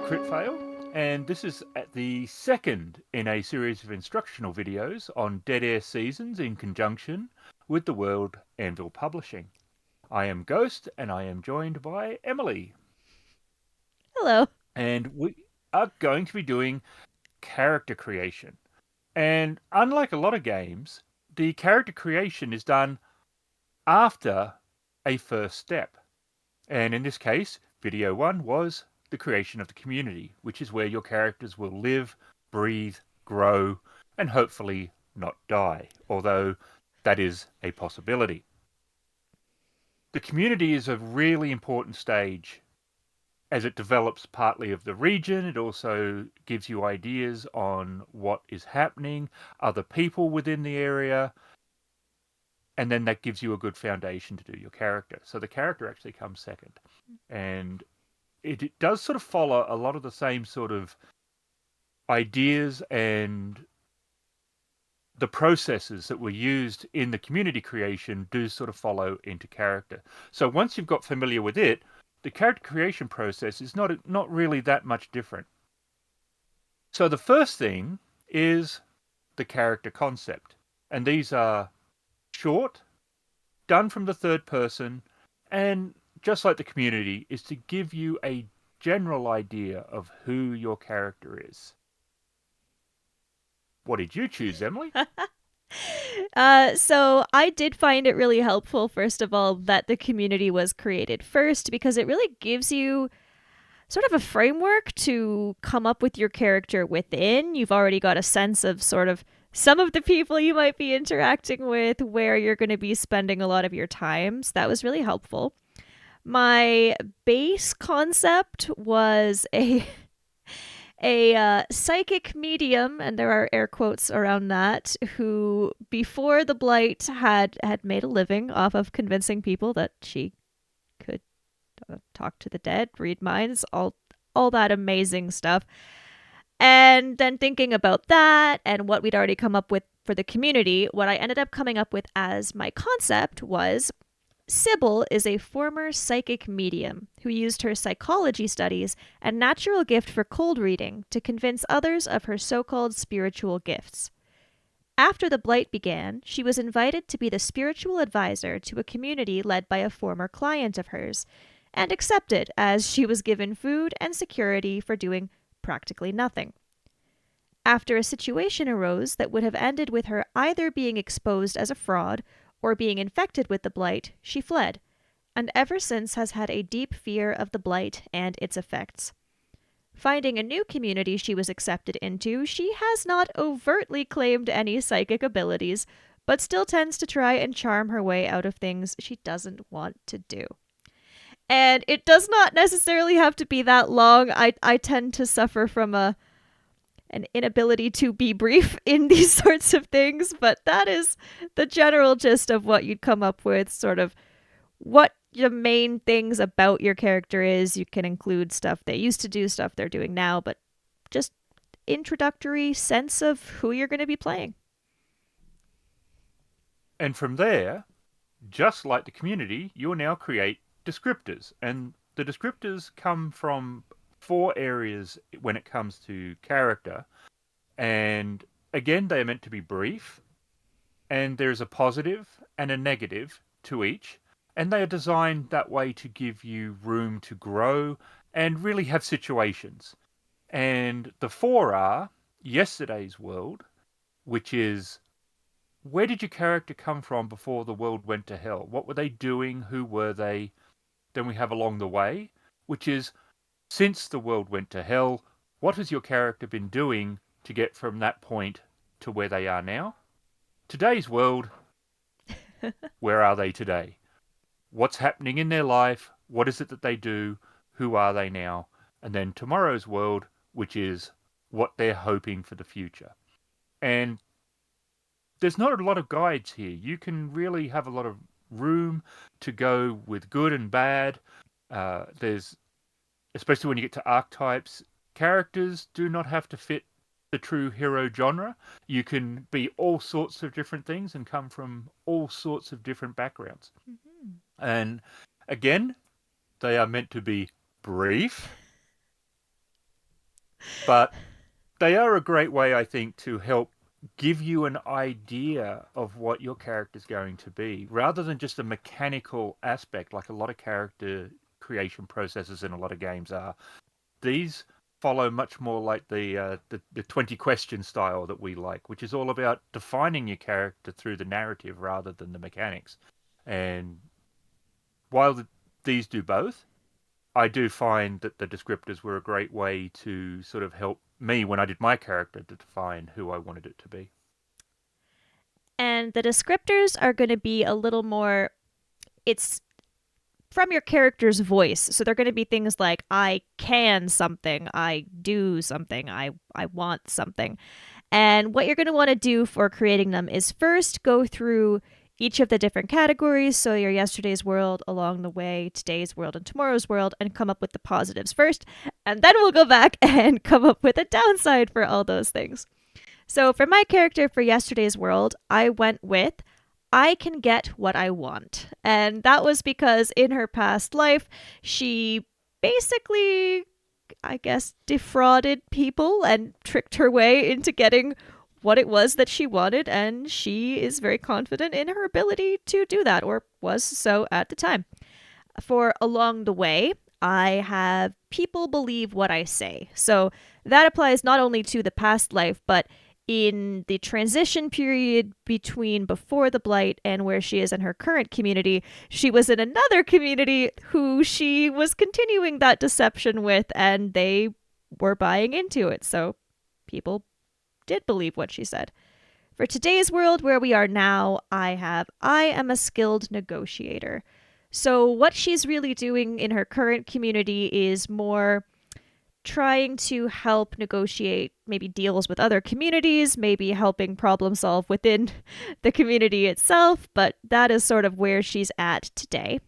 Crit Fail, and this is at the second in a series of instructional videos on Dead Air Seasons in conjunction with the World Anvil Publishing. I am Ghost, and I am joined by Emily. Hello. And we are going to be doing character creation. And unlike a lot of games, the character creation is done after a first step. And in this case, video one was the creation of the community, which is where your characters will live, breathe, grow, and hopefully not die, although that is a possibility. The community is a really important stage as it develops partly of the region. It also gives you ideas on what is happening, other people within the area, and then that gives you a good foundation to do your character. So the character actually comes second. And it does sort of follow a lot of the same sort of ideas and the processes that were used in the community creation do sort of follow into character. So once you've got familiar with it, the character creation process is not really that much different. So the first thing is the character concept. And these are short, done from the third person, and just like the community, is to give you a general idea of who your character is. What did you choose, Emily? So I did find it really helpful, first of all, that the community was created first because it really gives you sort of a framework to come up with your character within. You've already got a sense of sort of some of the people you might be interacting with, where you're going to be spending a lot of your time. So that was really helpful. My base concept was a psychic medium, and there are air quotes around that, who before the blight had made a living off of convincing people that she could talk to the dead, read minds, all that amazing stuff. And then thinking about that and what we'd already come up with for the community, what I ended up coming up with as my concept was Sybil is a former psychic medium who used her psychology studies and natural gift for cold reading to convince others of her so called spiritual gifts. After the blight began, she was invited to be the spiritual advisor to a community led by a former client of hers, and accepted as she was given food and security for doing practically nothing. After a situation arose that would have ended with her either being exposed as a fraud or being infected with the blight, she fled, and ever since has had a deep fear of the blight and its effects. Finding a new community she was accepted into, she has not overtly claimed any psychic abilities, but still tends to try and charm her way out of things she doesn't want to do. And it does not necessarily have to be that long. I tend to suffer from an inability to be brief in these sorts of things, but that is the general gist of what you'd come up with, sort of what the main things about your character is. You can include stuff they used to do, stuff they're doing now, but just introductory sense of who you're going to be playing. And from there, just like the community, you'll now create descriptors. And the descriptors come from four areas when it comes to character. And again, they are meant to be brief, and there's a positive and a negative to each. And they are designed that way to give you room to grow and really have situations. And the four are yesterday's world, which is where did your character come from before the world went to hell? What were they doing? Who were they? Then we have along the way, which is since the world went to hell, what has your character been doing to get from that point to where they are now? Today's world, where are they today? What's happening in their life? What is it that they do? Who are they now? And then tomorrow's world, which is what they're hoping for the future. And there's not a lot of guides here. You can really have a lot of room to go with good and bad. There's, especially when you get to archetypes, characters do not have to fit the true hero genre. You can be all sorts of different things and come from all sorts of different backgrounds. Mm-hmm. And again, they are meant to be brief But they are a great way, I think, to help give you an idea of what your character's going to be, rather than just a mechanical aspect like a lot of character creation processes in a lot of games are. These follow much more like the 20 question style that we like, which is all about defining your character through the narrative rather than the mechanics. And while these do both, I do find that the descriptors were a great way to sort of help me when I did my character to define who I wanted it to be. And the descriptors are going to be a little more, it's from your character's voice. So they're going to be things like I can something, I do something, I want something. And what you're going to want to do for creating them is first go through each of the different categories. So, your yesterday's world, along the way, today's world, and tomorrow's world, and come up with the positives first. And then we'll go back and come up with a downside for all those things. So, for my character for yesterday's world, I went with I can get what I want. And that was because in her past life, she basically, I guess, defrauded people and tricked her way into getting what it was that she wanted. And she is very confident in her ability to do that, or was so at the time. For along the way, I have people believe what I say. So that applies not only to the past life, but in the transition period between before the blight and where she is in her current community, she was in another community who she was continuing that deception with, and they were buying into it. So people did believe what she said. For today's world, where we are now, I am a skilled negotiator. So what she's really doing in her current community is more trying to help negotiate maybe deals with other communities, maybe helping problem solve within the community itself, but that is sort of where she's at today.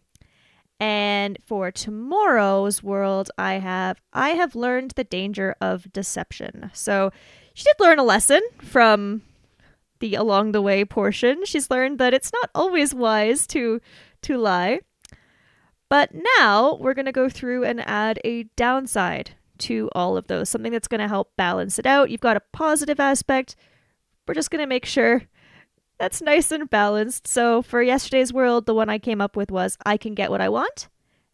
And for tomorrow's world, I have learned the danger of deception. So she did learn a lesson from the along the way portion. She's learned that it's not always wise to lie. But now we're going to go through and add a downside to all of those, something that's going to help balance it out. You've got a positive aspect. We're just going to make sure that's nice and balanced. So for yesterday's world, the one I came up with was I can get what I want.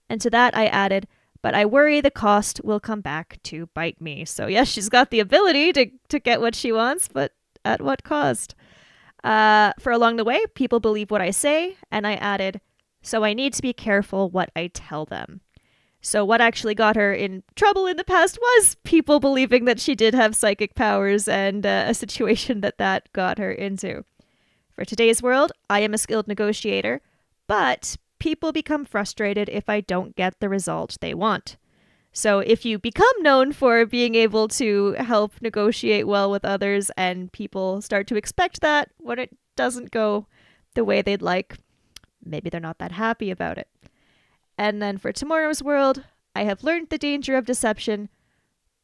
And to that, I added, but I worry the cost will come back to bite me. So yes, she's got the ability to get what she wants, but at what cost? For along the way, people believe what I say, and I added, so I need to be careful what I tell them. So, what actually got her in trouble in the past was people believing that she did have psychic powers, and a situation that got her into. For today's world, I am a skilled negotiator, but people become frustrated if I don't get the result they want. So, if you become known for being able to help negotiate well with others and people start to expect that when it doesn't go the way they'd like, maybe they're not that happy about it. And then for tomorrow's world, I have learned the danger of deception,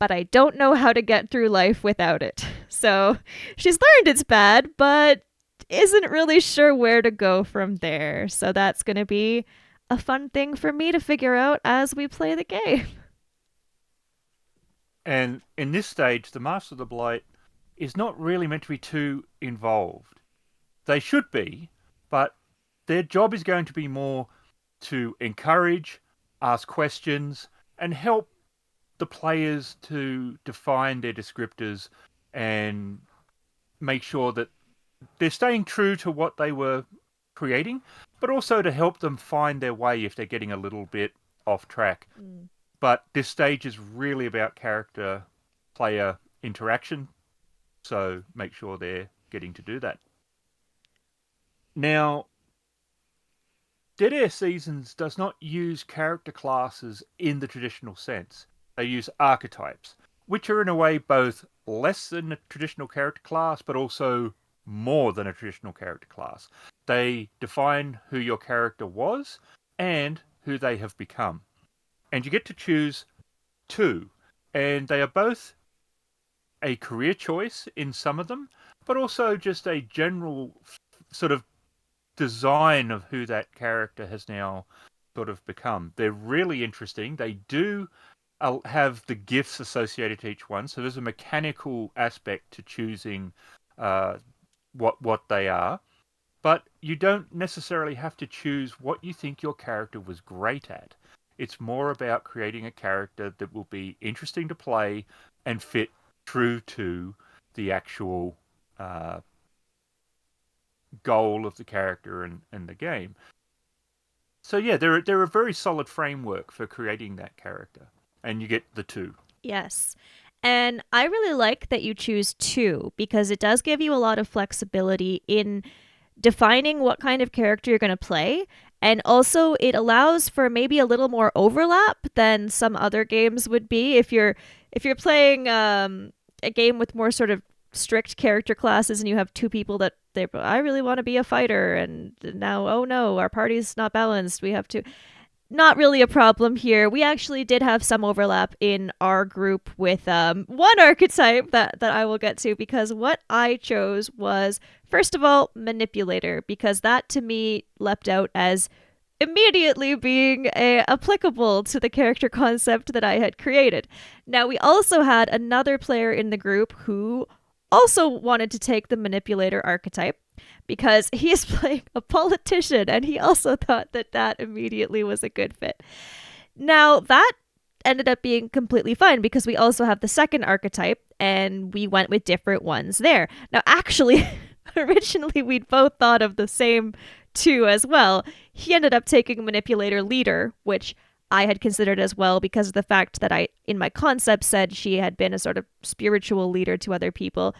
but I don't know how to get through life without it. So she's learned it's bad, but isn't really sure where to go from there. So that's going to be a fun thing for me to figure out as we play the game. And in this stage, the Master of the Blight is not really meant to be too involved. They should be, but their job is going to be more to encourage, ask questions, and help the players to define their descriptors and make sure that they're staying true to what they were creating, but also to help them find their way if they're getting a little bit off track. Mm. But this stage is really about character player interaction, so make sure they're getting to do that. Now, Dead Air Seasons does not use character classes in the traditional sense. They use archetypes, which are in a way both less than a traditional character class, but also more than a traditional character class. They define who your character was and who they have become. And you get to choose two, and they are both a career choice in some of them, but also just a general sort of design of who that character has now sort of become. They're really interesting. They do have the gifts associated to each one. So there's a mechanical aspect to choosing uh, what they are, but you don't necessarily have to choose what you think your character was great at. It's more about creating a character that will be interesting to play and fit true to the actual uh, goal of the character and the game. So yeah, they're a very solid framework for creating that character, and you get the two. Yes. And I really like that you choose two because it does give you a lot of flexibility in defining what kind of character you're going to play. And also, it allows for maybe a little more overlap than some other games would be. If you're playing a game with more sort of strict character classes, and you have two people that I really want to be a fighter, and now oh no, our party's not balanced. We have to not really a problem here. We actually did have some overlap in our group with one archetype that I will get to because what I chose was, first of all, manipulator, because that to me leapt out as immediately being applicable to the character concept that I had created. Now, we also had another player in the group who also wanted to take the manipulator archetype because he is playing a politician and he also thought that that immediately was a good fit. Now, that ended up being completely fine because we also have the second archetype and we went with different ones there. Now, actually, originally we'd both thought of the same two as well. He ended up taking manipulator leader, which I had considered as well because of the fact that I, in my concept, said she had been a sort of spiritual leader to other people.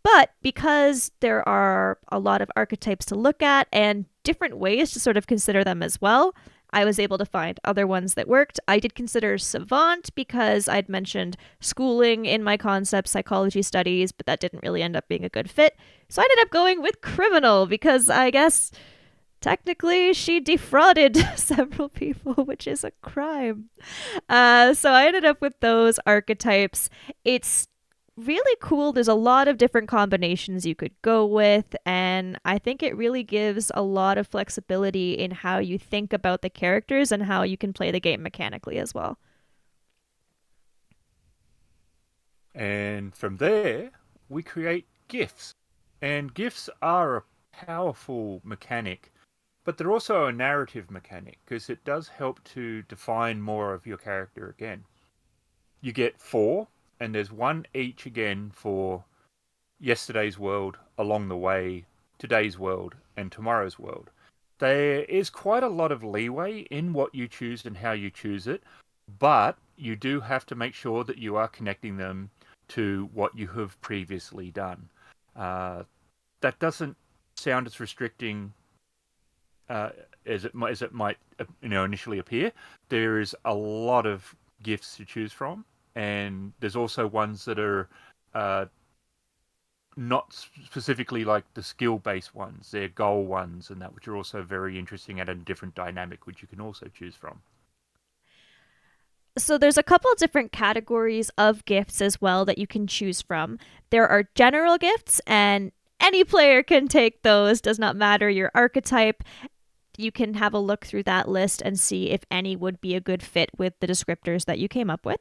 But because there are a lot of archetypes to look at and different ways to sort of consider them as well, I was able to find other ones that worked. I did consider savant because I'd mentioned schooling in my concept, psychology studies, but that didn't really end up being a good fit. So I ended up going with criminal because I guess technically she defrauded several people, which is a crime. So I ended up with those archetypes. It's really cool. There's a lot of different combinations you could go with, and I think it really gives a lot of flexibility in how you think about the characters and how you can play the game mechanically as well. And from there, we create gifts. And gifts are a powerful mechanic, but they're also a narrative mechanic because it does help to define more of your character again. You get four, and there's one each again for yesterday's world, along the way, today's world, and tomorrow's world. There is quite a lot of leeway in what you choose and how you choose it, but you do have to make sure that you are connecting them to what you have previously done. Uh, that doesn't sound as restricting uh, as it might initially appear. There is a lot of gifts to choose from, and there's also ones that are uh, not specifically like the skill based ones. They're goal ones and that, which are also very interesting and a different dynamic, which you can also choose from. So there's a couple of different categories of gifts as well that you can choose from. There are general gifts, and any player can take those, does not matter your archetype. You can have a look through that list and see if any would be a good fit with the descriptors that you came up with.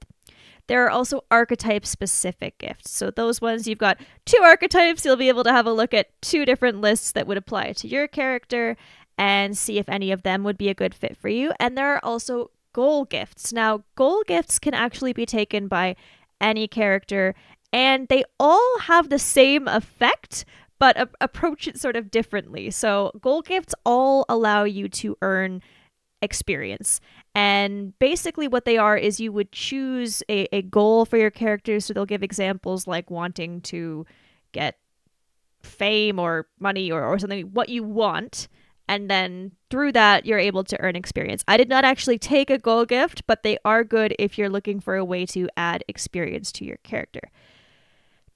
There are also archetype specific gifts. So those ones, you've got two archetypes, you'll be able to have a look at two different lists that would apply to your character and see if any of them would be a good fit for you. And there are also goal gifts. Now, goal gifts can actually be taken by any character and they all have the same effect, but approach it sort of differently. So, goal gifts all allow you to earn experience. And basically, what they are is you would choose a goal for your characters. So, they'll give examples like wanting to get fame or money or something, what you want. And then through that, you're able to earn experience. I did not actually take a goal gift, but they are good if you're looking for a way to add experience to your character.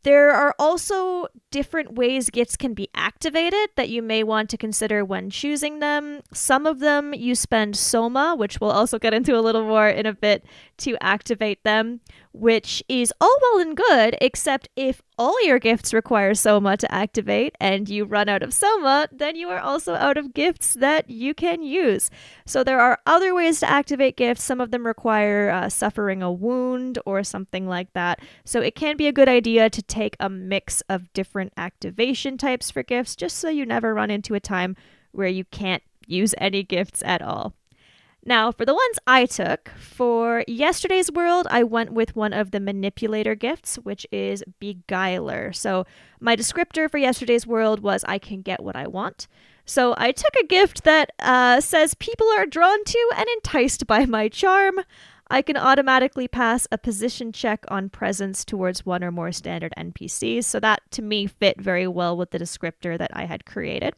There are also different ways gifts can be activated that you may want to consider when choosing them. Some of them you spend Soma, which we'll also get into a little more in a bit, to activate them, which is all well and good, except if all your gifts require Soma to activate and you run out of Soma, then you are also out of gifts that you can use. So there are other ways to activate gifts. Some of them require suffering a wound or something like that. So it can be a good idea to take a mix of different activation types for gifts just so you never run into a time where you can't use any gifts at all. Now, for the ones I took, for yesterday's world, I went with one of the manipulator gifts, which is Beguiler. So, my descriptor for yesterday's world was I can get what I want. So, I took a gift that says people are drawn to and enticed by my charm. I can automatically pass a position check on presence towards one or more standard NPCs. So, that to me fit very well with the descriptor that I had created.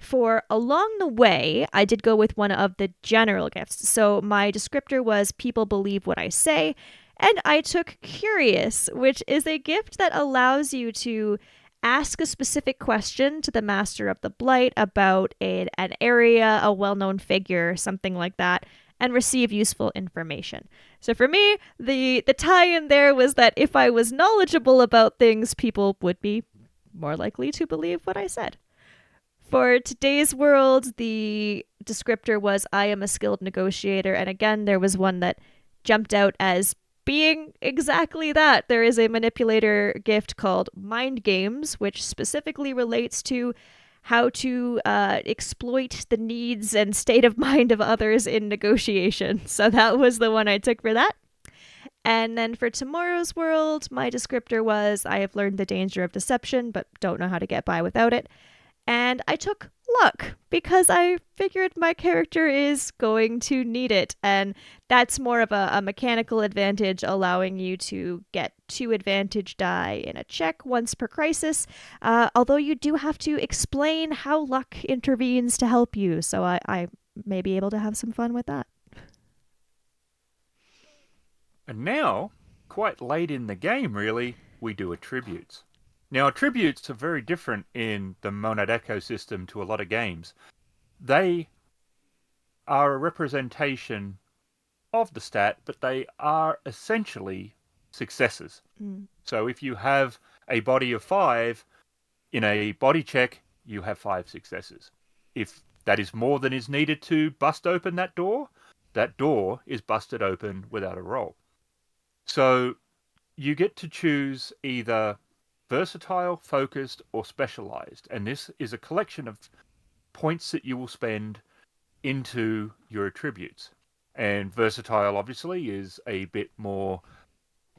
For along the way, I did go with one of the general gifts. So my descriptor was people believe what I say, and I took curious, which is a gift that allows you to ask a specific question to the master of the blight about an area, a well-known figure, something like that, and receive useful information. So for me, the tie-in there was that if I was knowledgeable about things, people would be more likely to believe what I said. For today's world, the descriptor was I am a skilled negotiator. And again, there was one that jumped out as being exactly that. There is a manipulator gift called Mind Games, which specifically relates to how to exploit the needs and state of mind of others in negotiation. So that was the one I took for that. And then for tomorrow's world, my descriptor was I have learned the danger of deception, but don't know how to get by without it. And I took luck because I figured my character is going to need it. And that's more of a mechanical advantage, allowing you to get 2 advantage die in a check once per crisis. Although you do have to explain how luck intervenes to help you. So I may be able to have some fun with that. And now, quite late in the game, really, we do attributes. Now, attributes are very different in the Monad ecosystem to a lot of games. They are a representation of the stat, but they are essentially successes. Mm. So if you have a body of 5 in a body check, you have 5 successes. If that is more than is needed to bust open that door is busted open without a roll. So you get to choose either versatile, focused, or specialized. And this is a collection of points that you will spend into your attributes. And versatile, obviously, is a bit more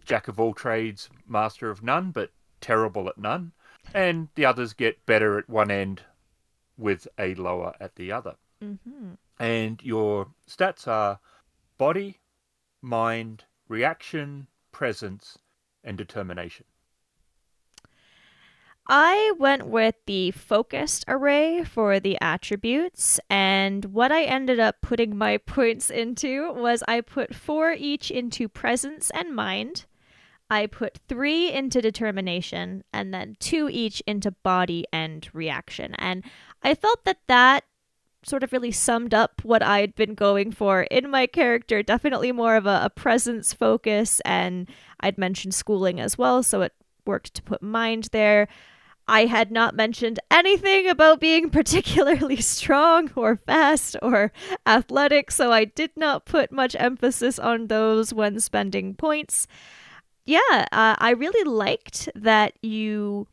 jack of all trades, master of none, but terrible at none. And the others get better at one end with a lower at the other. Mm-hmm. And your stats are body, mind, reaction, presence, and determination. I went with the focused array for the attributes, and what I ended up putting my points into was I put 4 each into presence and mind. I put 3 into determination, and then 2 each into body and reaction. And I felt that that sort of really summed up what I'd been going for in my character. Definitely more of a presence focus, and I'd mentioned schooling as well, so it worked to put mind there. I had not mentioned anything about being particularly strong or fast or athletic, so I did not put much emphasis on those when spending points. Yeah, I really liked that you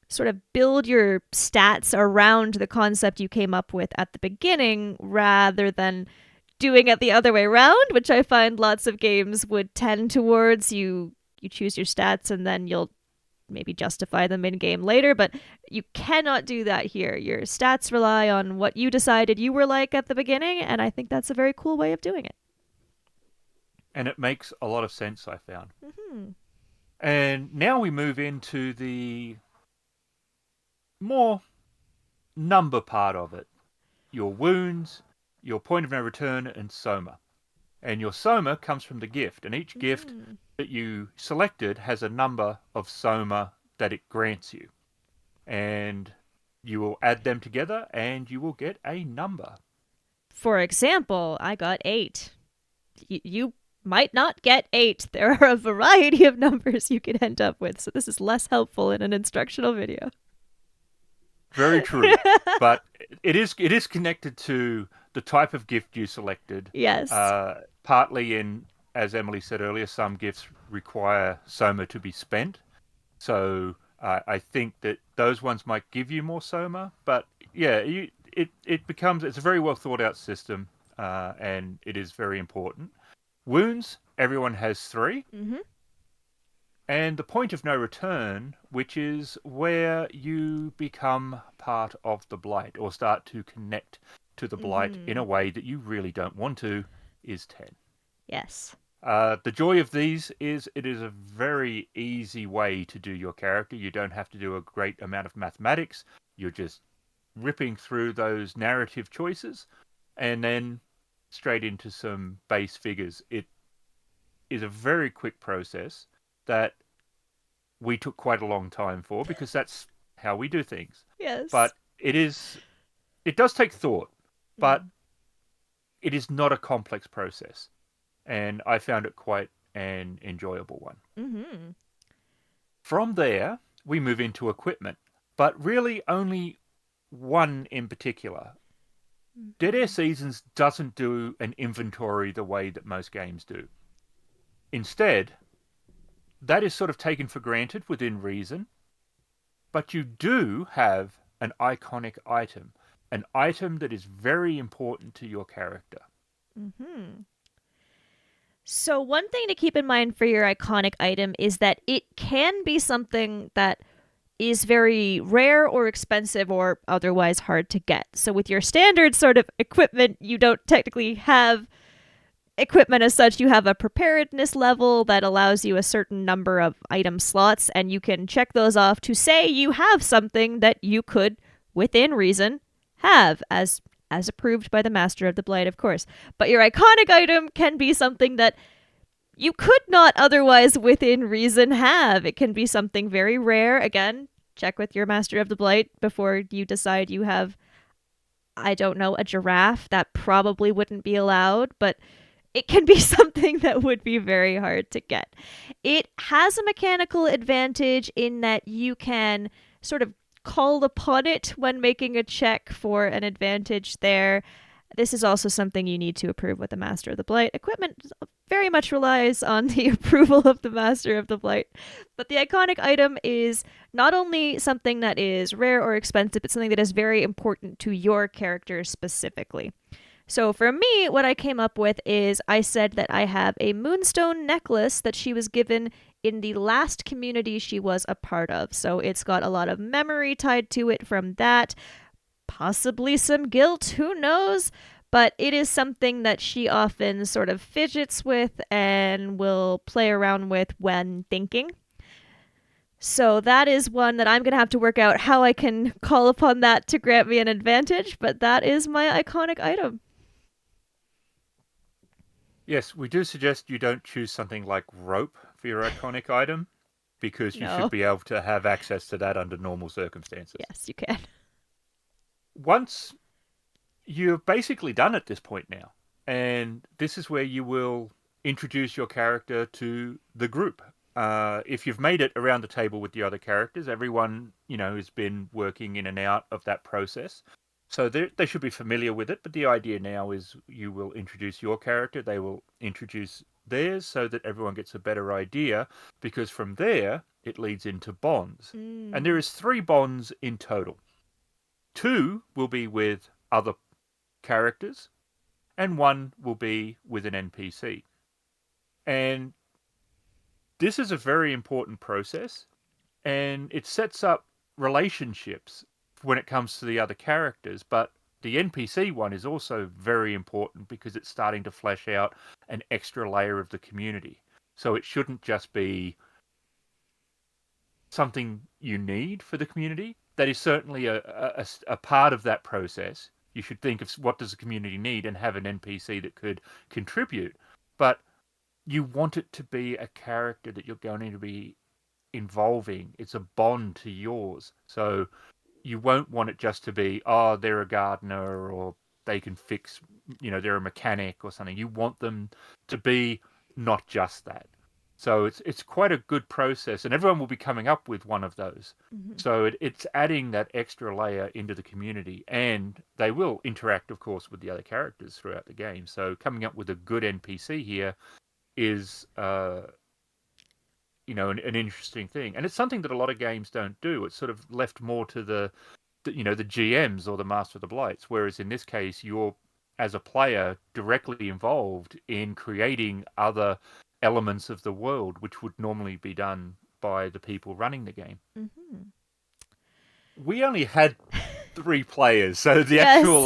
sort of build your stats around the concept you came up with at the beginning rather than doing it the other way around, which I find lots of games would tend towards. You choose your stats and then you'll maybe justify them in game later, but you cannot do that here. Your stats rely on what you decided you were like at the beginning, and I think that's a very cool way of doing it. And it makes a lot of sense, I found. Mm-hmm. And now we move into the more number part of it, your wounds, your point of no return, and soma. And your soma comes from the gift, and each gift Mm. that you selected has a number of soma that it grants you. And you will add them together and you will get a number. For example, I got 8. You might not get 8. There are a variety of numbers you could end up with, so this is less helpful in an instructional video. Very true. But it is connected to the type of gift you selected. Yes. Partly in, as Emily said earlier, some gifts require soma to be spent. So I think that those ones might give you more soma. But yeah, it's a very well thought out system, and it is very important. Wounds, everyone has 3. Mm-hmm. And the point of no return, which is where you become part of the blight or start to connect to the blight in Mm-hmm. a way that you really don't want to, is 10. Yes. The joy of these is it is a very easy way to do your character. You don't have to do a great amount of mathematics. You're just ripping through those narrative choices and then straight into some base figures. It is a very quick process that we took quite a long time for because that's how we do things. Yes. But it does take thought, but Mm. it is not a complex process. And I found it quite an enjoyable one. Mm-hmm. From there, we move into equipment, but really only one in particular. Dead Air Mm-hmm. Seasons doesn't do an inventory the way that most games do. Instead, that is sort of taken for granted within reason, but you do have an iconic an item that is very important to your character. Mm-hmm. So, one thing to keep in mind for your iconic item is that it can be something that is very rare or expensive or otherwise hard to get. So, with your standard sort of equipment, you don't technically have equipment as such. You have a preparedness level that allows you a certain number of item slots, and you can check those off to say you have something that you could, within reason, have as approved by the master of the blade, of course. But your iconic item can be something that you could not otherwise within reason have. It can be something very rare. Again, check with your master of the blight before you decide you have, I don't know, a giraffe. That probably wouldn't be allowed, but it can be something that would be very hard to get. It has a mechanical advantage in that you can sort of call upon it when making a check for an advantage there. This is also something you need to approve with the Master of the Blight. Equipment very much relies on the approval of the Master of the Blight. But the iconic item is not only something that is rare or expensive, but something that is very important to your character specifically. So for me, what I came up with is I said that I have a moonstone necklace that she was given in the last community she was a part of. So it's got a lot of memory tied to it from that, possibly some guilt, who knows? But it is something that she often sort of fidgets with and will play around with when thinking. So that is one that I'm going to have to work out how I can call upon that to grant me an advantage, but that is my iconic item. Yes, we do suggest you don't choose something like rope for your iconic item because you should No. be able to have access to that under normal circumstances. Yes, you can. Once you're basically done at this point now, and this is where you will introduce your character to the group. If you've made it around the table with the other characters, everyone has been working in and out of that process, so they should be familiar with it. But the idea now is you will introduce your character, they will introduce theirs, so that everyone gets a better idea. Because from there it leads into bonds, and there Mm. is 3 bonds in total. 2 will be with other characters, and 1 will be with an NPC. And this is a very important process, and it sets up relationships when it comes to the other characters. But the NPC one is also very important because it's starting to flesh out an extra layer of the community. So it shouldn't just be something you need for the community. That is certainly a part of that process. You should think of what does the community need and have an NPC that could contribute. but you want it to be a character that you're going to be involving. It's a bond to yours. So you won't want it just to be, oh, they're a gardener or they can fix, they're a mechanic or something. You want them to be not just that. So it's quite a good process, and everyone will be coming up with one of those. Hmm. So it's adding that extra layer into the community, and they will interact, of course, with the other characters throughout the game. So coming up with a good NPC here is an interesting thing, and it's something that a lot of games don't do. It's sort of left more to the GMs or the Master of the Blights, whereas in this case, you're as a player directly involved in creating other elements of the world, which would normally be done by the people running the game. Hmm. We only had 3 players, so the actual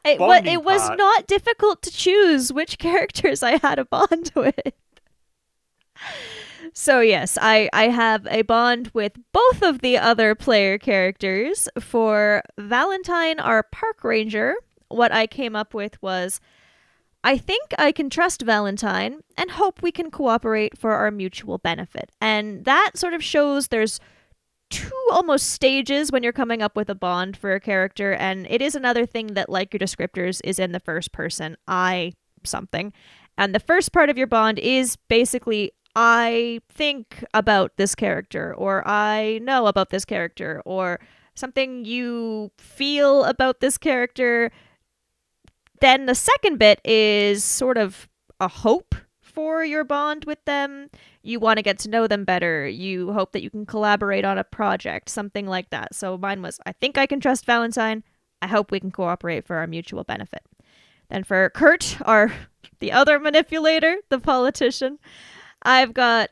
Yes. bonding It was part. not difficult to choose which characters I had a bond with. So yes, I have a bond with both of the other player characters. For Valentine, our park ranger, what I came up with was I think I can trust Valentine and hope we can cooperate for our mutual benefit. And that sort of shows there's two almost stages when you're coming up with a bond for a character, and it is another thing that, like your descriptors, is in the first person I something. And the first part of your bond is basically I think about this character, or I know about this character, or something you feel about this character. Then the second bit is sort of a hope for your bond with them. You want to get to know them better. You hope that you can collaborate on a project, something like that. So mine was I think I can trust Valentine. I hope we can cooperate for our mutual benefit. Then for Kurt, our the other manipulator, the politician, I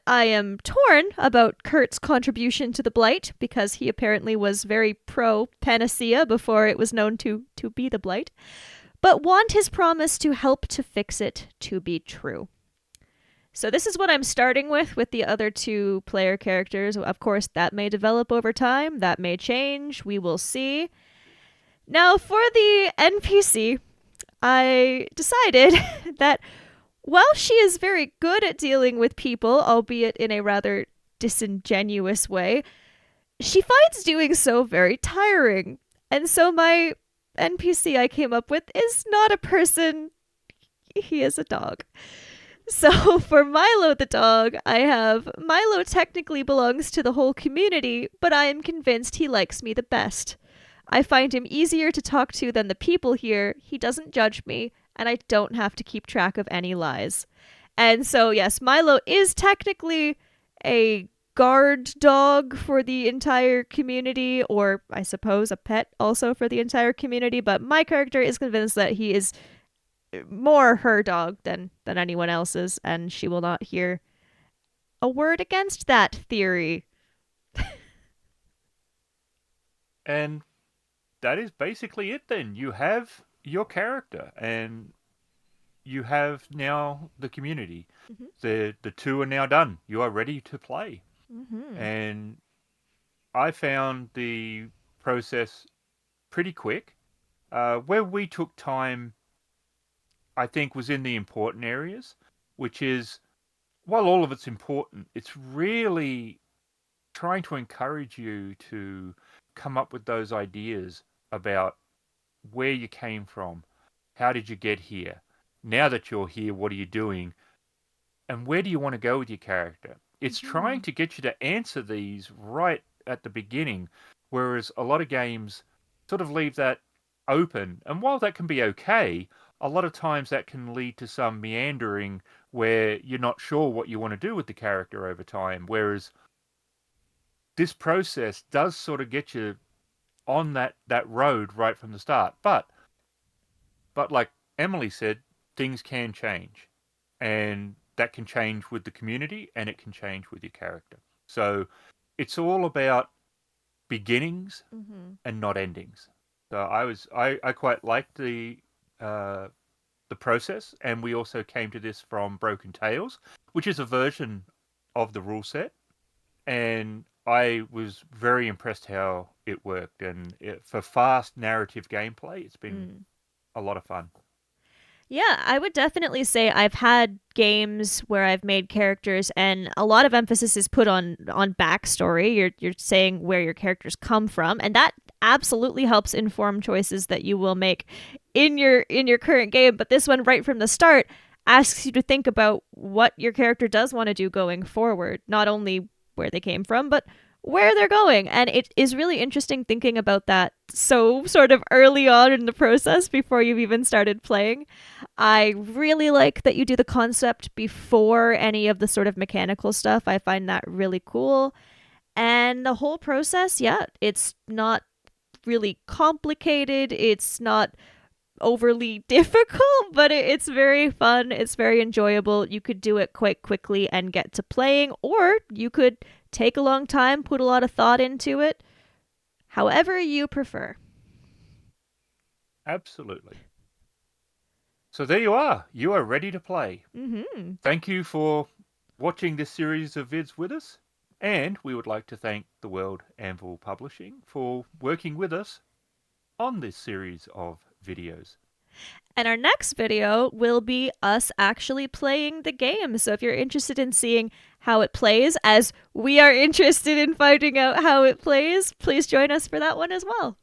am torn about Kurt's contribution to the Blight because he apparently was very pro panacea before it was known to be the Blight, but want his promise to help to fix it to be true. So this is what I'm starting with the other two player characters. Of course, that may develop over time, that may change, we will see. Now, for the NPC, I decided that while she is very good at dealing with people, albeit in a rather disingenuous way, she finds doing so very tiring. And so my NPC I came up with is not a person, he is a dog. So for Milo the dog, I have Milo technically belongs to the whole community, but I am convinced he likes me the best. I find him easier to talk to than the people here. He doesn't judge me, and I don't have to keep track of any lies. And so, yes, Milo is technically a guard dog for the entire community, or I suppose a pet also for the entire community, but my character is convinced that he is more her dog than anyone else's, and she will not hear a word against that theory. And that is basically it then. You have your character, and you have now the community. Mm-hmm. The two are now done. You are ready to play. Mm-hmm. And I found the process pretty quick. Where we took time, I think, was in the important areas, which is, while all of it's important, it's really trying to encourage you to come up with those ideas about where you came from, how did you get here, now that you're here, what are you doing, and where do you want to go with your character? It's trying Mm-hmm. to get you to answer these right at the beginning, whereas a lot of games sort of leave that open. And while that can be okay, a lot of times that can lead to some meandering where you're not sure what you want to do with the character over time. Whereas this process does sort of get you on that road right from the start. But like Emily said, things can change. And that can change with the community and it can change with your character. So it's all about beginnings Mm-hmm. and not endings. So I quite liked the process, and we also came to this from Broken Tales, which is a version of the rule set, and I was very impressed how it worked. And for fast narrative gameplay, it's been Mm. a lot of fun. Yeah, I would definitely say I've had games where I've made characters and a lot of emphasis is put on backstory. You're saying where your characters come from, and that absolutely helps inform choices that you will make in your current game. But this one right from the start asks you to think about what your character does want to do going forward, not only where they came from, but where they're going. And it is really interesting thinking about that so sort of early on in the process before you've even started playing. I really like that you do the concept before any of the sort of mechanical stuff. I find that really cool. And the whole process, yeah, it's not really complicated. It's not overly difficult, but it's very fun. It's very enjoyable. You could do it quite quickly and get to playing, or you could take a long time, put a lot of thought into it, however you prefer. Absolutely. So there you are. You are ready to play. Mm-hmm. Thank you for watching this series of vids with us. And we would like to thank the World Anvil Publishing for working with us on this series of videos. And our next video will be us actually playing the game. So if you're interested in seeing how it plays, as we are interested in finding out how it plays, please join us for that one as well.